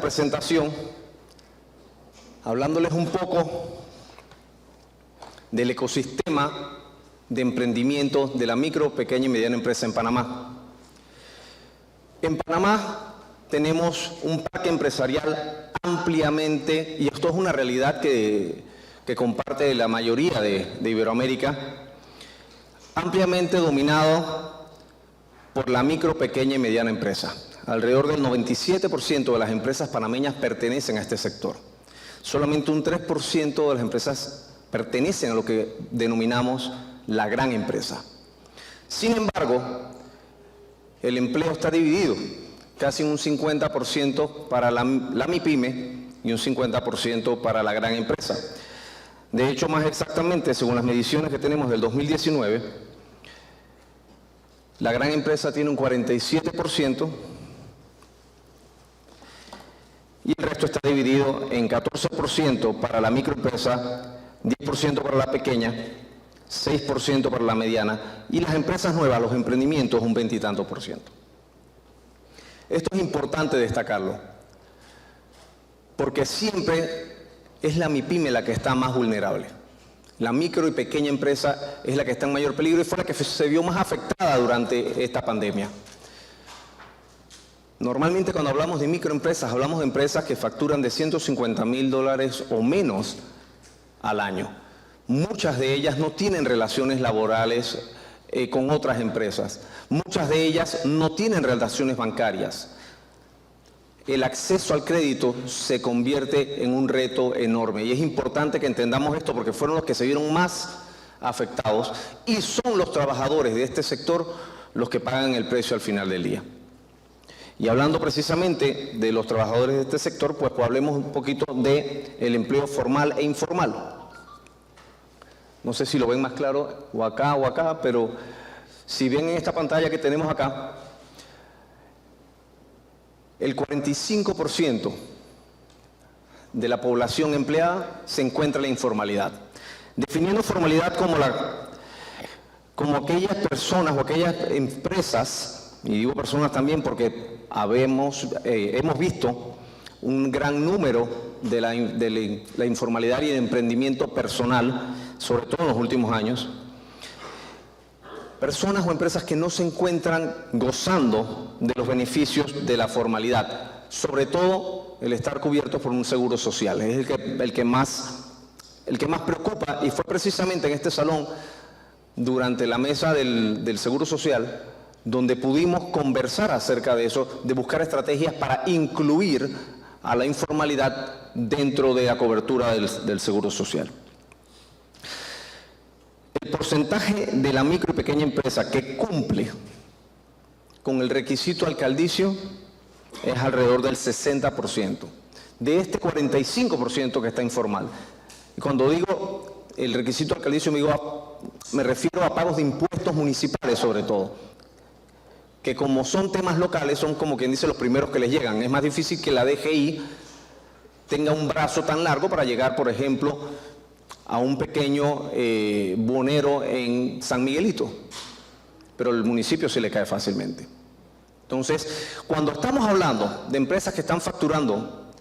presentación hablándoles un poco del ecosistema de emprendimiento de la micro, pequeña y mediana empresa en Panamá. En Panamá tenemos un parque empresarial ampliamente, y esto es una realidad que comparte la mayoría de Iberoamérica, ampliamente dominado por la micro, pequeña y mediana empresa. Alrededor del 97% de las empresas panameñas pertenecen a este sector. Solamente un 3% de las empresas pertenecen a lo que denominamos la gran empresa. Sin embargo, el empleo está dividido, casi un 50% para la MIPYME y un 50% para la gran empresa. De hecho, más exactamente, según las mediciones que tenemos del 2019, la gran empresa tiene un 47% y el resto está dividido en 14% para la microempresa, 10% para la pequeña, 6% para la mediana y las empresas nuevas, los emprendimientos, un 20 y tanto por ciento. Esto es importante destacarlo, porque siempre es la MIPYME la que está más vulnerable. La micro y pequeña empresa es la que está en mayor peligro y fue la que se vio más afectada durante esta pandemia. Normalmente cuando hablamos de microempresas, hablamos de empresas que facturan de $150,000 o menos al año. Muchas de ellas no tienen relaciones laborales con otras empresas. Muchas de ellas no tienen relaciones bancarias. El acceso al crédito se convierte en un reto enorme y es importante que entendamos esto porque fueron los que se vieron más afectados y son los trabajadores de este sector los que pagan el precio al final del día. Y hablando precisamente de los trabajadores de este sector, pues hablemos un poquito del empleo formal e informal. No sé si lo ven más claro o acá, pero si ven en esta pantalla que tenemos acá, el 45% de la población empleada se encuentra en la informalidad. Definiendo formalidad como aquellas personas o aquellas empresas, y digo personas también porque hemos visto un gran número de la informalidad y el emprendimiento personal, sobre todo en los últimos años. Personas o empresas que no se encuentran gozando de los beneficios de la formalidad, sobre todo el estar cubiertos por un seguro social. Es el que más preocupa, y fue precisamente en este salón, durante la mesa del Seguro Social, donde pudimos conversar acerca de eso, de buscar estrategias para incluir a la informalidad dentro de la cobertura del Seguro Social. El porcentaje de la micro y pequeña empresa que cumple con el requisito alcaldicio es alrededor del 60%. De este 45% que está informal. Y cuando digo el requisito alcaldicio me refiero a pagos de impuestos municipales sobre todo, que como son temas locales son como quien dice los primeros que les llegan. Es más difícil que la DGI tenga un brazo tan largo para llegar, por ejemplo, a un pequeño bonero en San Miguelito, pero el municipio se le cae fácilmente. Entonces, cuando estamos hablando de empresas que están facturando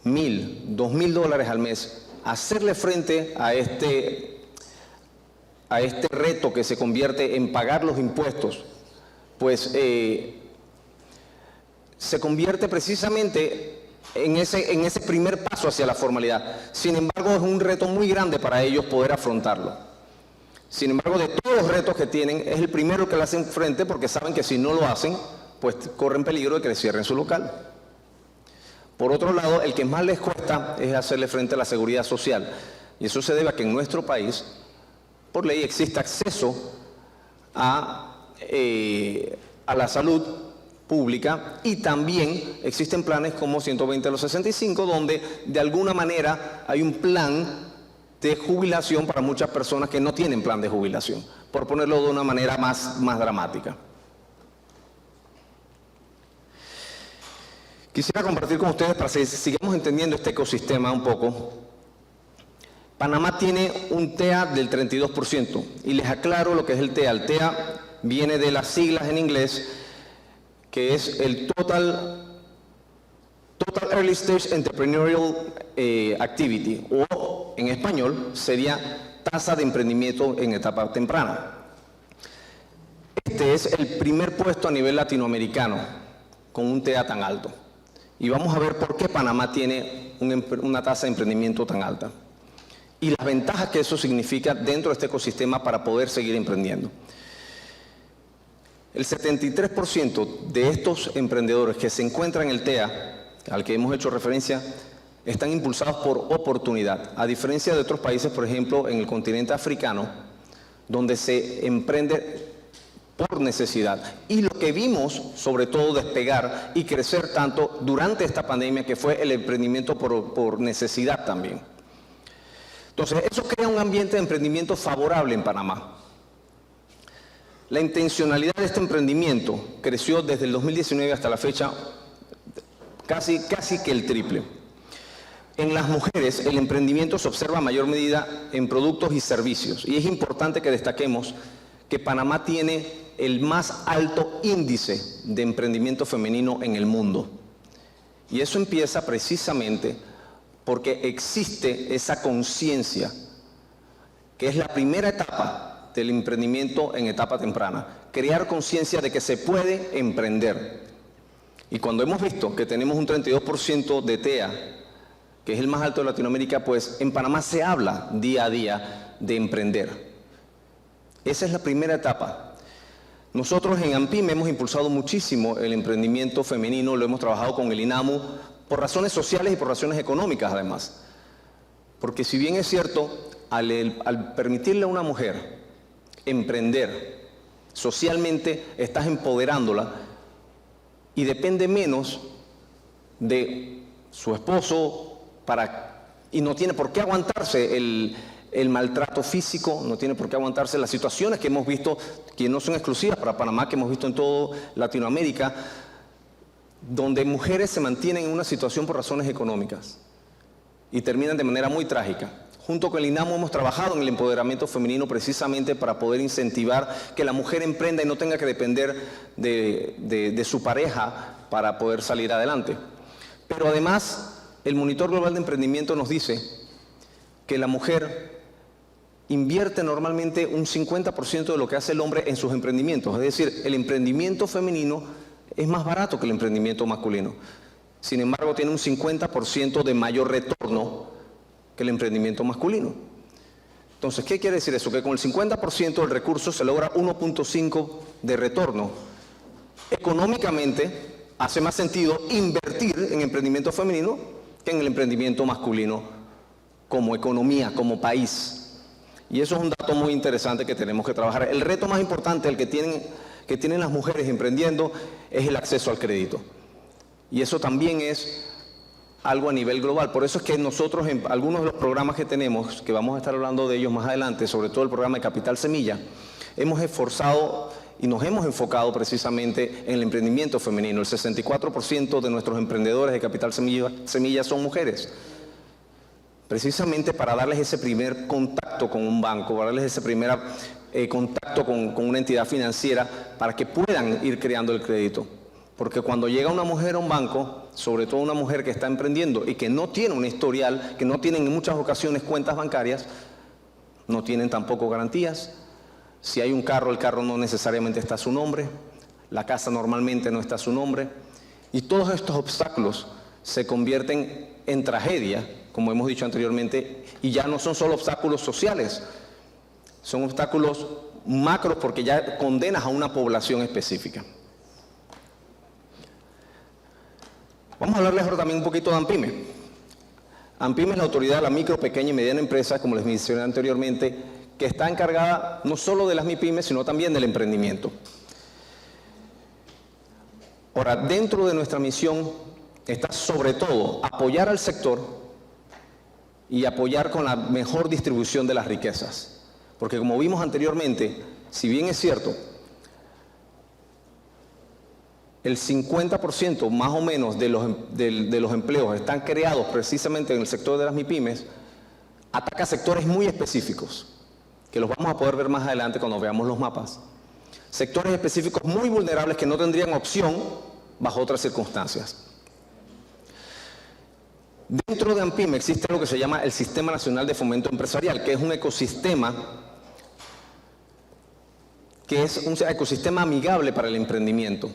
$1,000, $2,000 al mes, hacerle frente a este reto que se convierte en pagar los impuestos, pues se convierte precisamente en ese primer paso hacia la formalidad. Sin embargo, es un reto muy grande para ellos poder afrontarlo. Sin embargo, de todos los retos que tienen, es el primero que le hacen frente porque saben que si no lo hacen, pues corren peligro de que les cierren su local. Por otro lado, el que más les cuesta es hacerle frente a la seguridad social. Y eso se debe a que en nuestro país, por ley, existe acceso a la salud pública y también existen planes como 120 a los 65 donde de alguna manera hay un plan de jubilación para muchas personas que no tienen plan de jubilación, por ponerlo de una manera más dramática. Quisiera compartir con ustedes para que sigamos entendiendo este ecosistema un poco. Panamá tiene un TEA del 32% y les aclaro lo que es el TEA. El TEA viene de las siglas en inglés, que es el Total Total Early Stage Entrepreneurial Activity, o en español sería tasa de emprendimiento en etapa temprana. Este es el primer puesto a nivel latinoamericano con un TA tan alto. Y vamos a ver por qué Panamá tiene una tasa de emprendimiento tan alta y las ventajas que eso significa dentro de este ecosistema para poder seguir emprendiendo. El 73% de estos emprendedores que se encuentran en el TEA, al que hemos hecho referencia, están impulsados por oportunidad, a diferencia de otros países, por ejemplo, en el continente africano, donde se emprende por necesidad. Y lo que vimos, sobre todo, despegar y crecer tanto durante esta pandemia, que fue el emprendimiento por necesidad también. Entonces, eso crea un ambiente de emprendimiento favorable en Panamá. La intencionalidad de este emprendimiento creció desde el 2019 hasta la fecha casi que el triple. En las mujeres, el emprendimiento se observa a mayor medida en productos y servicios. Y es importante que destaquemos que Panamá tiene el más alto índice de emprendimiento femenino en el mundo. Y eso empieza precisamente porque existe esa conciencia, que es la primera etapa del emprendimiento en etapa temprana, crear conciencia de que se puede emprender. Y cuando hemos visto que tenemos un 32% de TEA, que es el más alto de Latinoamérica, pues en Panamá se habla día a día de emprender. Esa es la primera etapa. Nosotros en AMPIME hemos impulsado muchísimo el emprendimiento femenino, lo hemos trabajado con el INAMU por razones sociales y por razones económicas además. Porque si bien es cierto, al permitirle a una mujer emprender, socialmente estás empoderándola y depende menos de su esposo y no tiene por qué aguantarse el maltrato físico, no tiene por qué aguantarse las situaciones que hemos visto, que no son exclusivas para Panamá, que hemos visto en toda Latinoamérica, donde mujeres se mantienen en una situación por razones económicas y terminan de manera muy trágica. Junto con el INAMU hemos trabajado en el empoderamiento femenino precisamente para poder incentivar que la mujer emprenda y no tenga que depender de su pareja para poder salir adelante. Pero además, el Monitor Global de Emprendimiento nos dice que la mujer invierte normalmente un 50% de lo que hace el hombre en sus emprendimientos. Es decir, el emprendimiento femenino es más barato que el emprendimiento masculino. Sin embargo, tiene un 50% de mayor retorno que el emprendimiento masculino. Entonces, ¿qué quiere decir eso? Que con el 50% del recurso se logra 1.5 de retorno. Económicamente, hace más sentido invertir en emprendimiento femenino que en el emprendimiento masculino como economía, como país. Y eso es un dato muy interesante que tenemos que trabajar. El reto más importante, el que tienen las mujeres emprendiendo, es el acceso al crédito. Y eso también es algo a nivel global. Por eso es que nosotros en algunos de los programas que tenemos, que vamos a estar hablando de ellos más adelante, sobre todo el programa de Capital Semilla, hemos esforzado y nos hemos enfocado precisamente en el emprendimiento femenino. El 64% de nuestros emprendedores de Capital Semilla son mujeres. Precisamente para darles ese primer contacto con un banco, para darles ese primer contacto con una entidad financiera para que puedan ir creando el crédito. Porque cuando llega una mujer a un banco, sobre todo una mujer que está emprendiendo y que no tiene un historial, que no tienen en muchas ocasiones cuentas bancarias, no tienen tampoco garantías. Si hay un carro, el carro no necesariamente está a su nombre, la casa normalmente no está a su nombre. Y todos estos obstáculos se convierten en tragedia, como hemos dicho anteriormente, y ya no son solo obstáculos sociales, son obstáculos macros porque ya condenas a una población específica. Vamos a hablarles ahora también un poquito de AMPIME. AMPIME es la autoridad de la micro, pequeña y mediana empresa, como les mencioné anteriormente, que está encargada no solo de las MIPYMES, sino también del emprendimiento. Ahora, dentro de nuestra misión está sobre todo apoyar al sector y apoyar con la mejor distribución de las riquezas. Porque como vimos anteriormente, si bien es cierto, el 50% más o menos de los empleos están creados precisamente en el sector de las MIPYMES, ataca sectores muy específicos, que los vamos a poder ver más adelante cuando veamos los mapas. Sectores específicos muy vulnerables que no tendrían opción bajo otras circunstancias. Dentro de AMPIME existe lo que se llama el Sistema Nacional de Fomento Empresarial, que es un ecosistema amigable para el emprendimiento,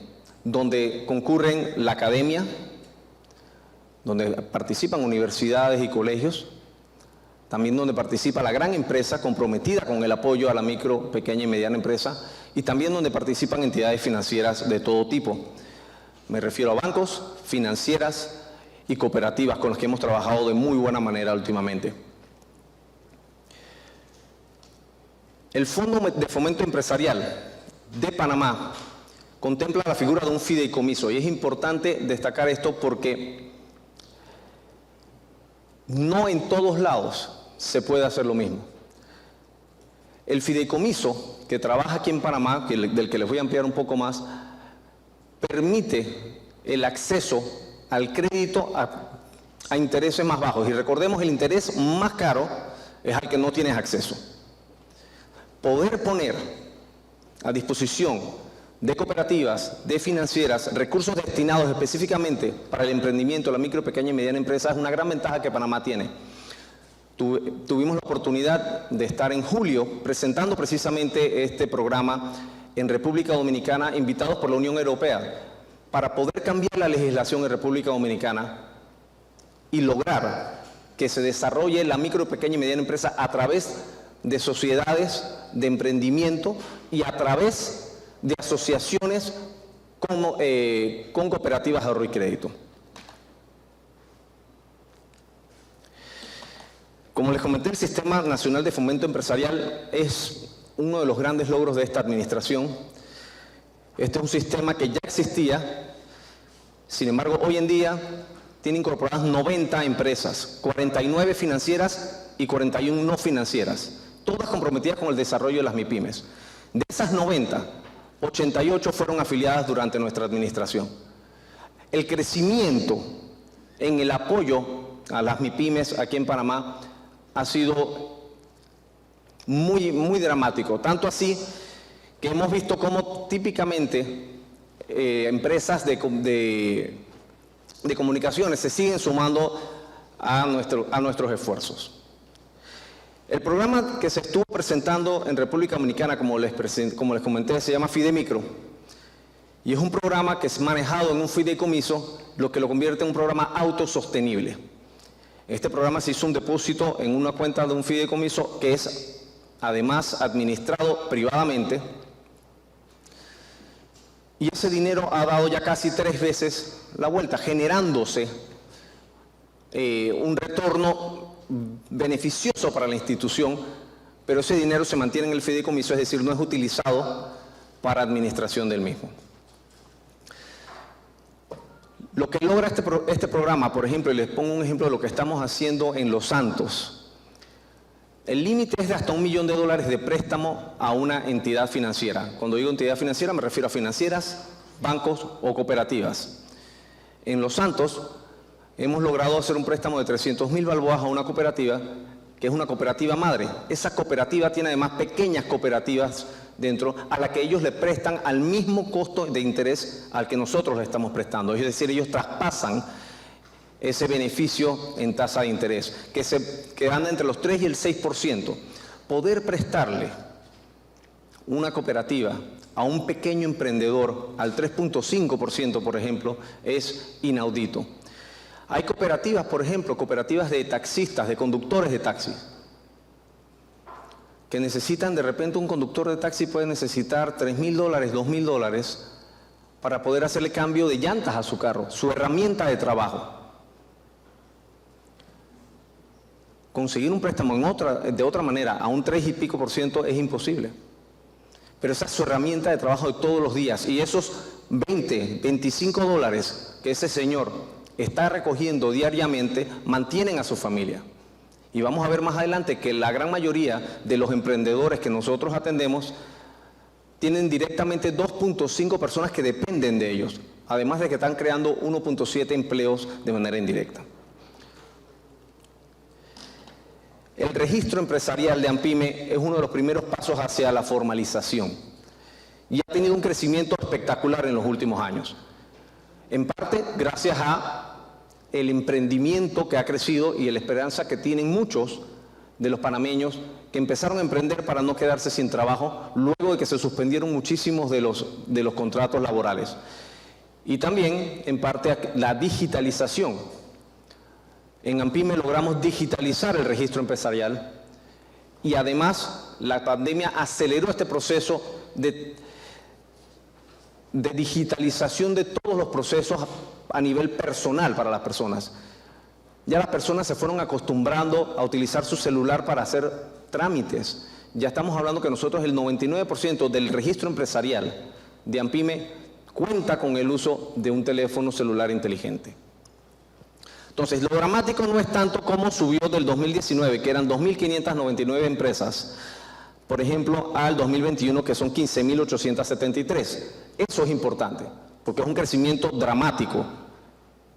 donde concurren la academia, donde participan universidades y colegios, también donde participa la gran empresa comprometida con el apoyo a la micro, pequeña y mediana empresa, y también donde participan entidades financieras de todo tipo. Me refiero a bancos, financieras y cooperativas con las que hemos trabajado de muy buena manera últimamente. El Fondo de Fomento Empresarial de Panamá contempla la figura de un fideicomiso, y es importante destacar esto porque no en todos lados se puede hacer lo mismo. El fideicomiso que trabaja aquí en Panamá, del que les voy a ampliar un poco más, permite el acceso al crédito a intereses más bajos. Y recordemos, el interés más caro es al que no tienes acceso. Poder poner a disposición de cooperativas, de financieras, recursos destinados específicamente para el emprendimiento, la micro, pequeña y mediana empresa, es una gran ventaja que Panamá tiene. Tuvimos la oportunidad de estar en julio presentando precisamente este programa en República Dominicana, invitados por la Unión Europea, para poder cambiar la legislación en República Dominicana y lograr que se desarrolle la micro, pequeña y mediana empresa a través de sociedades de emprendimiento y a través de asociaciones con cooperativas de ahorro y crédito. Como les comenté, el Sistema Nacional de Fomento Empresarial es uno de los grandes logros de esta administración. Este es un sistema que ya existía, sin embargo, hoy en día tiene incorporadas 90 empresas, 49 financieras y 41 no financieras, todas comprometidas con el desarrollo de las MIPYMES. De esas 90, 88 fueron afiliadas durante nuestra administración. El crecimiento en el apoyo a las MIPYMES aquí en Panamá ha sido muy dramático, tanto así que hemos visto cómo típicamente empresas de comunicaciones se siguen sumando a nuestros esfuerzos. El programa que se estuvo presentando en República Dominicana, como les comenté, se llama Fidemicro, y es un programa que es manejado en un fideicomiso, lo que lo convierte en un programa autosostenible. Este programa se hizo un depósito en una cuenta de un fideicomiso que es además administrado privadamente, y ese dinero ha dado ya casi 3 veces la vuelta, generándose un retorno beneficioso para la institución, pero ese dinero se mantiene en el fideicomiso, es decir, no es utilizado para administración del mismo. Lo que logra este programa, por ejemplo, y les pongo un ejemplo de lo que estamos haciendo en Los Santos. El límite es de hasta $1 millón de préstamo a una entidad financiera. Cuando digo entidad financiera me refiero a financieras, bancos o cooperativas. En Los Santos hemos logrado hacer un préstamo de 300.000 balboas a una cooperativa, que es una cooperativa madre. Esa cooperativa tiene además pequeñas cooperativas dentro, a la que ellos le prestan al mismo costo de interés al que nosotros le estamos prestando. Es decir, ellos traspasan ese beneficio en tasa de interés, que anda entre los 3 y el 6%. Poder prestarle una cooperativa a un pequeño emprendedor al 3.5%, por ejemplo, es inaudito. Hay cooperativas, por ejemplo, cooperativas de taxistas, de conductores de taxi, que necesitan, de repente un conductor de taxi puede necesitar $3.000, $2.000 para poder hacerle cambio de llantas a su carro, su herramienta de trabajo. Conseguir un préstamo de otra manera a un 3 y pico % es imposible. Pero esa es su herramienta de trabajo de todos los días, y esos $20, $25 que ese señor está recogiendo diariamente mantienen a su familia. Y vamos a ver más adelante que la gran mayoría de los emprendedores que nosotros atendemos tienen directamente 2.5 personas que dependen de ellos, además de que están creando 1.7 empleos de manera indirecta. El registro empresarial de AMPIME es uno de los primeros pasos hacia la formalización y ha tenido un crecimiento espectacular en los últimos años, en parte gracias a el emprendimiento que ha crecido y la esperanza que tienen muchos de los panameños que empezaron a emprender para no quedarse sin trabajo luego de que se suspendieron muchísimos de los contratos laborales. Y también, en parte, la digitalización. En AMPYME logramos digitalizar el registro empresarial y además la pandemia aceleró este proceso de digitalización de todos los procesos a nivel personal para las personas. Ya las personas se fueron acostumbrando a utilizar su celular para hacer trámites. Ya estamos hablando que nosotros el 99% del registro empresarial de AMPYME cuenta con el uso de un teléfono celular inteligente. Entonces, lo dramático no es tanto cómo subió del 2019, que eran 2.599 empresas, por ejemplo, al 2021, que son 15.873. Eso es importante, porque es un crecimiento dramático.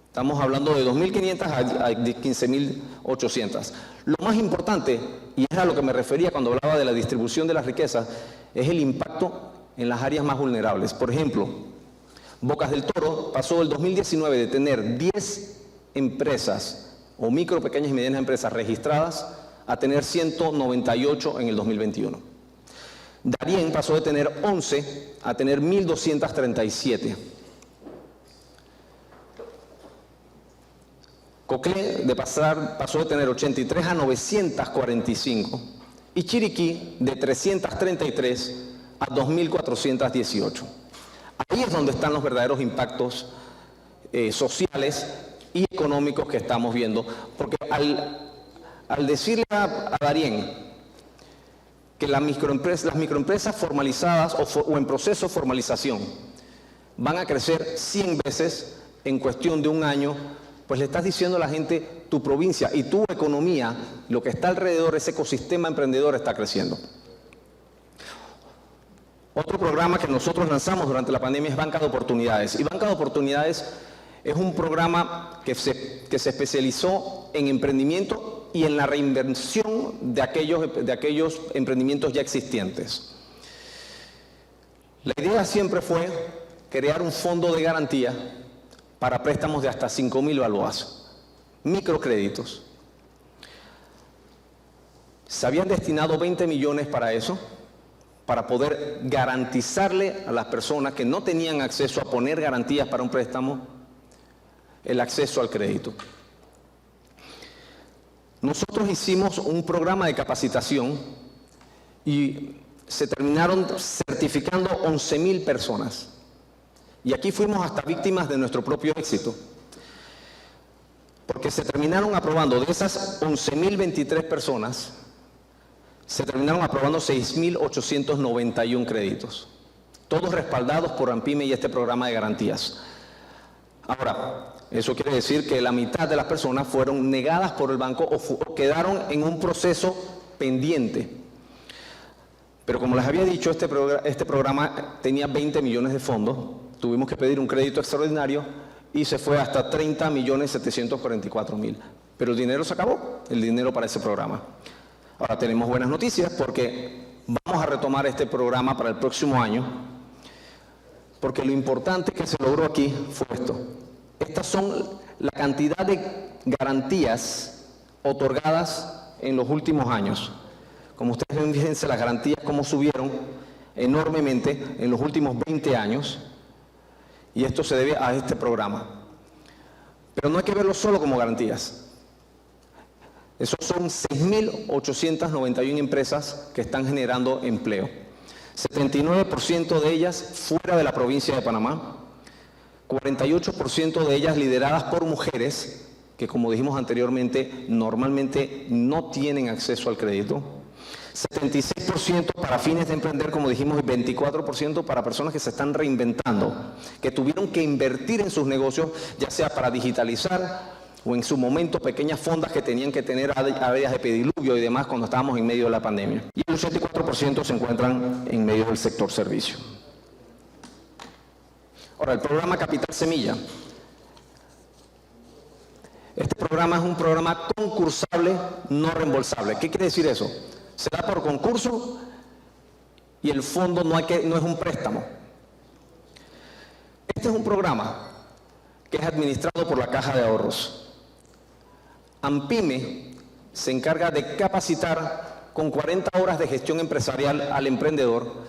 Estamos hablando de 2.500 a 15.800. Lo más importante, y es a lo que me refería cuando hablaba de la distribución de las riquezas, es el impacto en las áreas más vulnerables. Por ejemplo, Bocas del Toro pasó el 2019 de tener 10 empresas o micro, pequeñas y medianas empresas registradas a tener 198 en el 2021. Darién pasó de tener 11 a tener 1.237. Coclé pasó de tener 83 a 945 y Chiriquí de 333 a 2.418. Ahí es donde están los verdaderos impactos sociales y económicos que estamos viendo, porque al decirle a Darién que las microempresas formalizadas o en proceso de formalización van a crecer 100 veces en cuestión de un año, pues le estás diciendo a la gente, tu provincia y tu economía, lo que está alrededor, ese ecosistema emprendedor está creciendo. Otro programa que nosotros lanzamos durante la pandemia es Banca de Oportunidades. Y Banca de Oportunidades es un programa que se especializó en emprendimiento y en la reinversión de aquellos emprendimientos ya existentes. La idea siempre fue crear un fondo de garantía para préstamos de hasta 5.000 balboas, microcréditos. Se habían destinado 20 millones para eso, para poder garantizarle a las personas que no tenían acceso a poner garantías para un préstamo, el acceso al crédito. Nosotros hicimos un programa de capacitación y se terminaron certificando 11.000 personas. Y aquí fuimos hasta víctimas de nuestro propio éxito, porque se terminaron aprobando, de esas 11.023 personas, se terminaron aprobando 6.891 créditos, todos respaldados por AMPYME y este programa de garantías. Ahora, eso quiere decir que la mitad de las personas fueron negadas por el banco o quedaron en un proceso pendiente. Pero como les había dicho, este programa tenía 20 millones de fondos, tuvimos que pedir un crédito extraordinario y se fue hasta 30.744.000. Pero el dinero se acabó, el dinero para ese programa. Ahora tenemos buenas noticias porque vamos a retomar este programa para el próximo año, porque lo importante que se logró aquí fue esto. Estas son la cantidad de garantías otorgadas en los últimos años. Como ustedes ven, fíjense las garantías cómo subieron enormemente en los últimos 20 años, y esto se debe a este programa. Pero no hay que verlo solo como garantías. Esos son 6.891 empresas que están generando empleo. 79% de ellas fuera de la provincia de Panamá, 48% de ellas lideradas por mujeres, que como dijimos anteriormente, normalmente no tienen acceso al crédito. 76% para fines de emprender, como dijimos, y 24% para personas que se están reinventando, que tuvieron que invertir en sus negocios, ya sea para digitalizar o en su momento pequeñas fondas que tenían que tener áreas de pediluvio y demás cuando estábamos en medio de la pandemia. Y el 84% se encuentran en medio del sector servicio. Ahora, el programa Capital Semilla. Este programa es un programa concursable, no reembolsable. ¿Qué quiere decir eso? Se da por concurso y el fondo no es un préstamo. Este es un programa que es administrado por la Caja de Ahorros. AMPYME se encarga de capacitar con 40 horas de gestión empresarial al emprendedor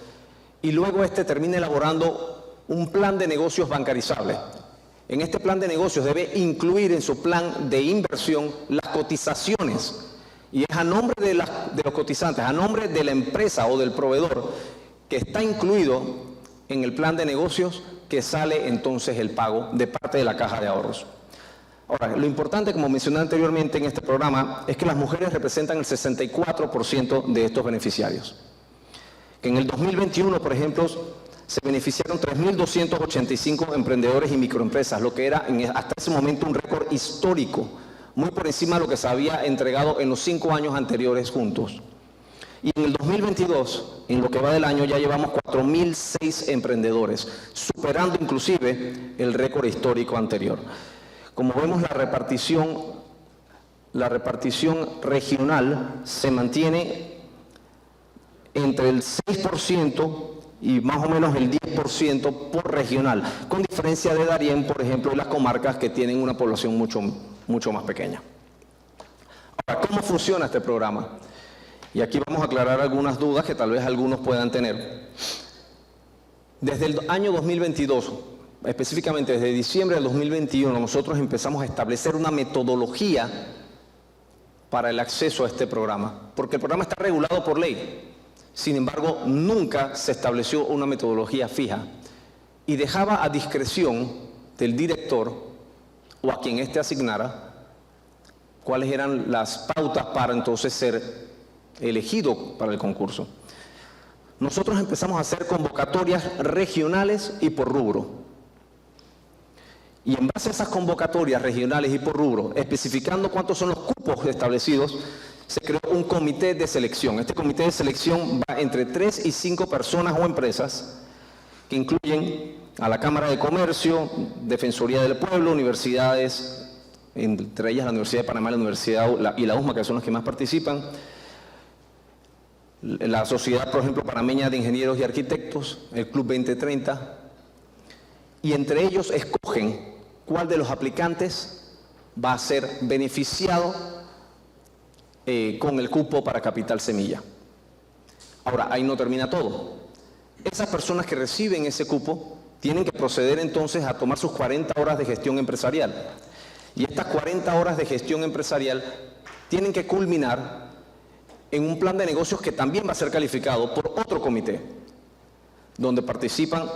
y luego este termina elaborando un plan de negocios bancarizable. En este plan de negocios debe incluir en su plan de inversión las cotizaciones y es a nombre de los cotizantes, a nombre de la empresa o del proveedor que está incluido en el plan de negocios que sale entonces el pago de parte de la caja de ahorros. Ahora, lo importante, como mencioné anteriormente en este programa, es que las mujeres representan el 64% de estos beneficiarios. Que en el 2021, por ejemplo, se beneficiaron 3.285 emprendedores y microempresas, lo que era hasta ese momento un récord histórico, muy por encima de lo que se había entregado en los 5 años anteriores juntos. Y en el 2022, en lo que va del año, ya llevamos 4.006 emprendedores, superando inclusive el récord histórico anterior. Como vemos, la repartición regional se mantiene entre el 6% y más o menos el 10% por regional, con diferencia de Darién, por ejemplo, y las comarcas que tienen una población mucho más pequeña. Ahora, ¿cómo funciona este programa? Y aquí vamos a aclarar algunas dudas que tal vez algunos puedan tener. Desde el año 2022, específicamente desde diciembre del 2021, nosotros empezamos a establecer una metodología para el acceso a este programa, porque el programa está regulado por ley. Sin embargo, nunca se estableció una metodología fija y dejaba a discreción del director o a quien éste asignara cuáles eran las pautas para entonces ser elegido para el concurso. Nosotros empezamos a hacer convocatorias regionales y por rubro. Y en base a esas convocatorias regionales y por rubro, especificando cuántos son los cupos establecidos, se creó un comité de selección. Este comité de selección va entre 3 y 5 personas o empresas que incluyen a la Cámara de Comercio, Defensoría del Pueblo, universidades, entre ellas la Universidad de Panamá, la Universidad y la USMA, que son las que más participan, la Sociedad, por ejemplo, Panameña de Ingenieros y Arquitectos, el Club 2030, y entre ellos escogen cuál de los aplicantes va a ser beneficiado con el cupo para Capital Semilla. Ahora, ahí no termina todo. Esas personas que reciben ese cupo tienen que proceder entonces a tomar sus 40 horas de gestión empresarial. Y estas 40 horas de gestión empresarial tienen que culminar en un plan de negocios que también va a ser calificado por otro comité, donde participan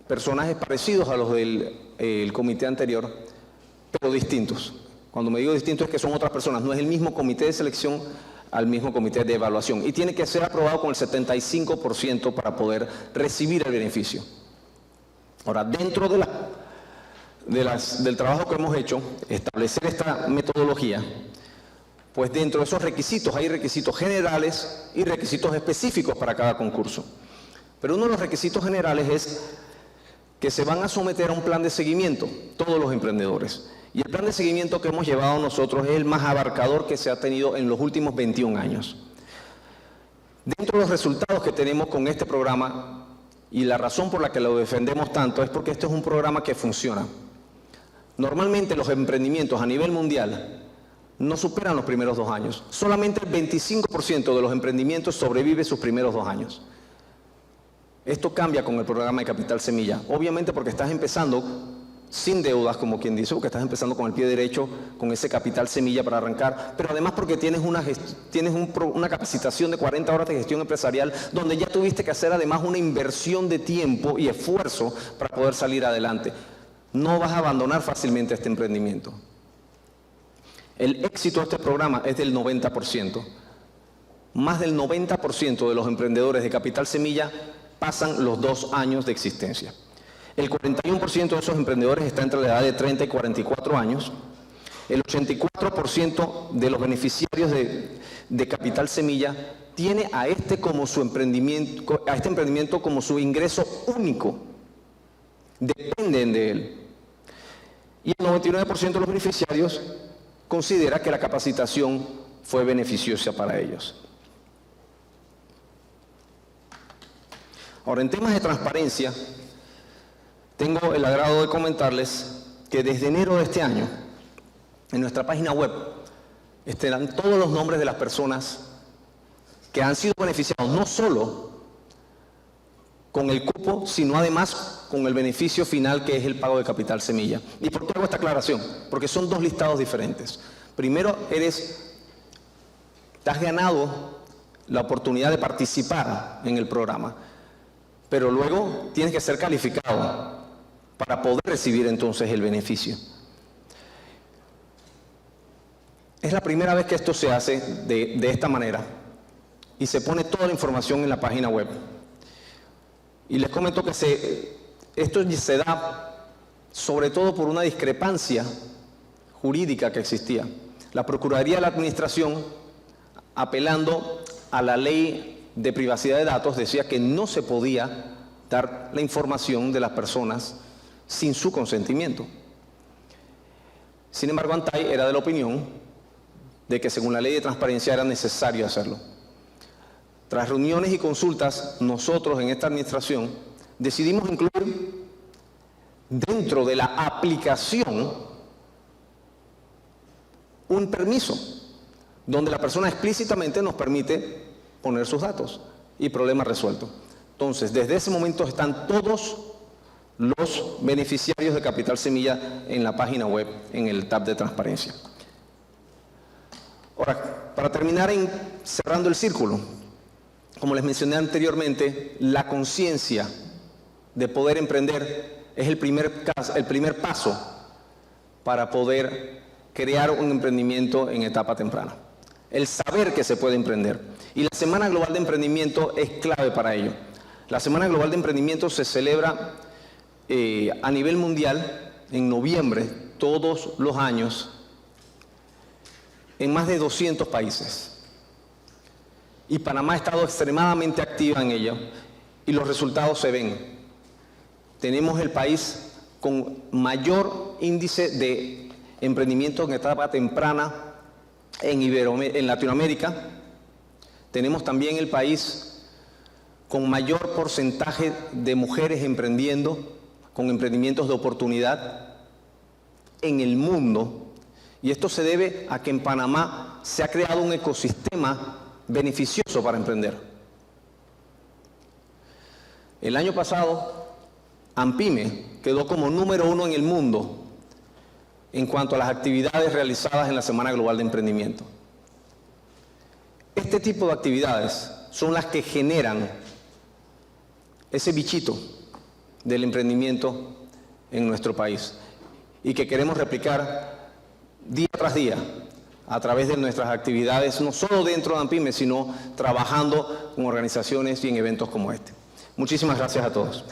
personajes parecidos a los del comité anterior, pero distintos. Cuando me digo distinto es que son otras personas, no es el mismo comité de selección al mismo comité de evaluación. Y tiene que ser aprobado con el 75% para poder recibir el beneficio. Ahora, dentro del trabajo que hemos hecho, establecer esta metodología, pues dentro de esos requisitos hay requisitos generales y requisitos específicos para cada concurso. Pero uno de los requisitos generales es que se van a someter a un plan de seguimiento, todos los emprendedores. Y el plan de seguimiento que hemos llevado nosotros es el más abarcador que se ha tenido en los últimos 21 años. Dentro de los resultados que tenemos con este programa, y la razón por la que lo defendemos tanto, es porque este es un programa que funciona. Normalmente los emprendimientos a nivel mundial no superan los primeros 2 años. Solamente el 25% de los emprendimientos sobrevive sus primeros 2 años. Esto cambia con el programa de Capital Semilla. Obviamente porque estás empezando sin deudas, como quien dice, porque estás empezando con el pie derecho, con ese Capital Semilla para arrancar, pero además porque tienes una capacitación de 40 horas de gestión empresarial, donde ya tuviste que hacer además una inversión de tiempo y esfuerzo para poder salir adelante. No vas a abandonar fácilmente este emprendimiento. El éxito de este programa es del 90%. Más del 90% de los emprendedores de Capital Semilla pasan los 2 años de existencia. El 41% de esos emprendedores está entre la edad de 30 y 44 años. El 84% de los beneficiarios de Capital Semilla tiene a este emprendimiento como su ingreso único. Dependen de él. Y el 99% de los beneficiarios considera que la capacitación fue beneficiosa para ellos. Ahora, en temas de transparencia, tengo el agrado de comentarles que desde enero de este año En nuestra página web estarán todos los nombres de las personas que han sido beneficiados, no solo con el cupo, sino además con el beneficio final, que es el pago de capital semilla. ¿Y por qué hago esta aclaración? Porque son dos listados diferentes. Primero, te has ganado la oportunidad de participar en el programa, pero luego tienes que ser calificado para poder recibir entonces el beneficio. Es la primera vez que esto se hace de esta manera y se pone toda la información en la página web. Y les comento que esto se da sobre todo por una discrepancia jurídica que existía. La Procuraduría de la Administración, apelando a la ley de privacidad de datos, decía que no se podía dar la información de las personas sin su consentimiento. Sin embargo, ANTAI era de la opinión de que según la ley de transparencia era necesario hacerlo. Tras reuniones y consultas, nosotros en esta administración decidimos incluir dentro de la aplicación un permiso, donde la persona explícitamente nos permite poner sus datos y problema resuelto. Entonces, desde ese momento están todos los beneficiarios de Capital Semilla en la página web, en el tab de transparencia. Ahora, para terminar cerrando el círculo, como les mencioné anteriormente, la conciencia de poder emprender es el primer paso para poder crear un emprendimiento en etapa temprana. El saber que se puede emprender. Y la Semana Global de Emprendimiento es clave para ello. La Semana Global de Emprendimiento se celebra a nivel mundial en noviembre, todos los años, en más de 200 países. Y Panamá ha estado extremadamente activa en ello y los resultados se ven. Tenemos el país con mayor índice de emprendimiento en etapa temprana en Latinoamérica. Tenemos también el país con mayor porcentaje de mujeres emprendiendo, con emprendimientos de oportunidad en el mundo. Y esto se debe a que en Panamá se ha creado un ecosistema beneficioso para emprender. El año pasado, ANPYME quedó como número 1 en el mundo en cuanto a las actividades realizadas en la Semana Global de Emprendimiento. Este tipo de actividades son las que generan ese bichito del emprendimiento en nuestro país y que queremos replicar día tras día a través de nuestras actividades, no solo dentro de ANPYME, sino trabajando con organizaciones y en eventos como este. Muchísimas gracias a todos.